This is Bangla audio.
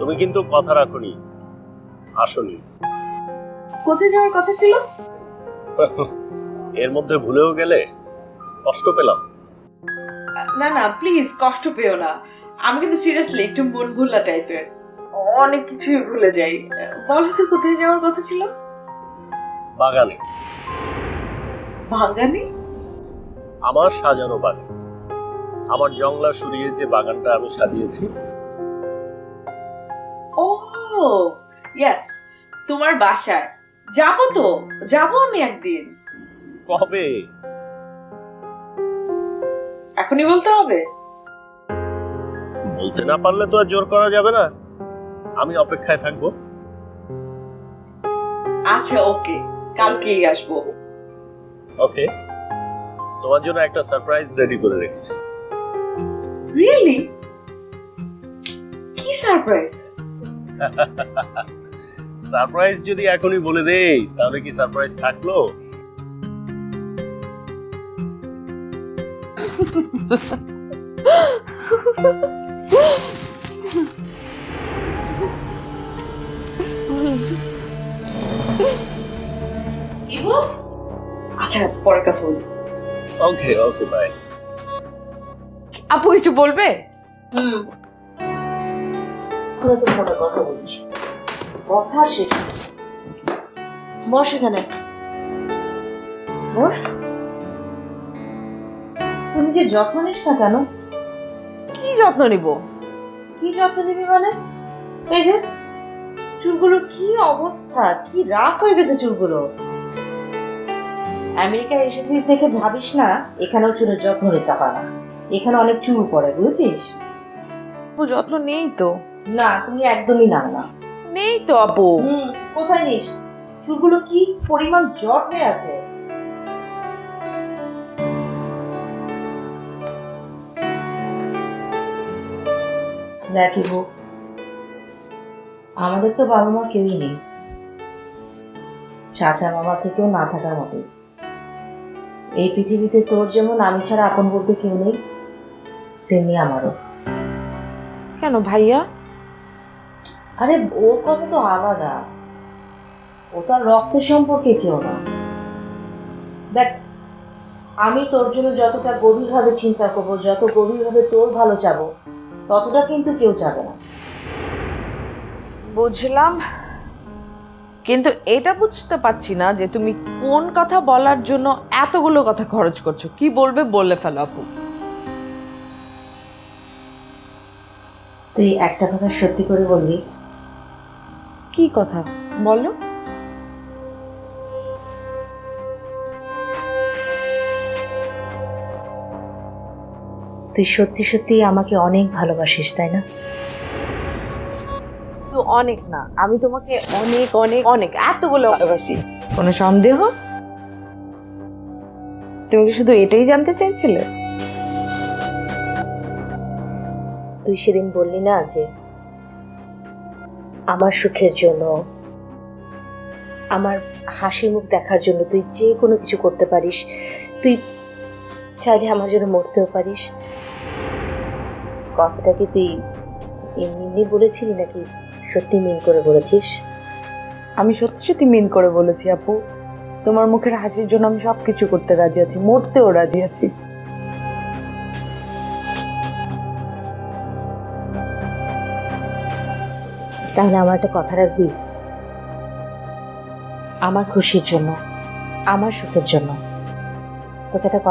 তুমি কিন্তু কথা রাখোনি, আসোনি। কোথায় যাওয়ার কথা ছিল? এর মধ্যে ভুলেও গেলে কষ্ট পেলাম। না না প্লিজ কষ্ট পেও না, আমি কিন্তু সিরিয়াসলি একটু মন ভোলা টাইপের, অনেক কিছুই ভুলে যাই। বলো তো কোথায় যাওয়ার কথা ছিল? বাগানে, বাগানে? আমার সাজানো বাগান, আমার জংলা সরিয়ে যে বাগানটা আমি সাজিয়েছি। ও ইয়েস, তোমার বাসায় যাবো তো, যাবো আমি একদিন। কবে? এখনই বলতে হবে? বলতে না পারলে তো আর জোর করা যাবে না। আমি অপেক্ষায় থাকবো। আচ্ছা ওকে, কালকেই আসবো। ওকে, তোমার জন্য একটা সারপ্রাইজ রেডি করে রেখেছি। রিয়েলি? কি সারপ্রাইজ? সারপ্রাইজ যদি এখনই বলে দেই তাহলে কি সারপ্রাইজ থাকলো? ইবু, আচ্ছা পরে কথা বলি। ওকে ওকে, বাই। আপু কিছু বলবে? তোরা তো ফোনে কথা বলিস, কথা শেষ। বস এখানে, বস। তুমি যে যত্ন নিস না কেন? কি যত্ন নিব? কি যত্ন নিবি মানে? এই যে চুলগুলো কি অবস্থা, কি রাফ হয়ে গেছে চুলগুলো। আমেরিকায় এসেছিস দেখে ভাবিস না এখানেও চুলের যত্ন নিতে পারে না। এখানে অনেক চুল পড়ে, বুঝেছিস? আপু যত্ন নেই তো। না, তুমি একদমই না না। নেই তো আপু। কোথায় নিস? চুলগুলো কি পরিমাণ জট হয়ে আছে। দেখিব, আমাদের তো বাবা মা কেউই নেই, চাচা মামা থেকেও না থাকার মতো। এই পৃথিবীতে তোর যেমন আমি ছাড়া আপন বলতে কেউ নেই, তেমনি আমারও। কেন ভাইয়া? আরে ওর কথা তো আলাদা, ও তো আর রক্তের সম্পর্কে কেউ না। দেখ, আমি তোর জন্য যতটা গভীরভাবে চিন্তা করবো, যত গভীরভাবে তোর ভালো চাবো, ততটা কিন্তু কেউ চাবে না। বুঝলাম, কিন্তু এটা বুঝতে পারছি না যে তুমি কোন কথা বলার জন্য এতগুলো কথা খরচ করছো। কি বলবে বলে ফেলো আপু। তুই একটা কথা সত্যি করে বলবি? কি কথা বলো? তুই সত্যি সত্যি আমাকে অনেক ভালোবাসিস, তাই না? তো অনেক না, আমি তোমাকে অনেক অনেক অনেক এতগুলো ভালোবাসি। কোনো সন্দেহ? তুমি কি শুধু এটাই জানতে চাইছিলে? তুই সেদিন বললি না যে আমার সুখের জন্য, আমার হাসি মুখ দেখার জন্য তুই যে কোনো কিছু করতে পারিস, তুই চাইলে আমার জন্য মরতেও পারিস। কথাটা কি তুই এমনি এমনি বলেছিলি নাকি সত্যি মিন করে বলেছিস? আমি সত্যি সত্যি মিন করে বলেছি আপু। তোমার মুখের হাসির জন্য আমি সবকিছু করতে রাজি আছি, মরতেও রাজি আছি। তাহলে আমার একটা কথা রাখবি? আমার খুশির জন্য, আমার সুখের জন্য তোকে একটা কথা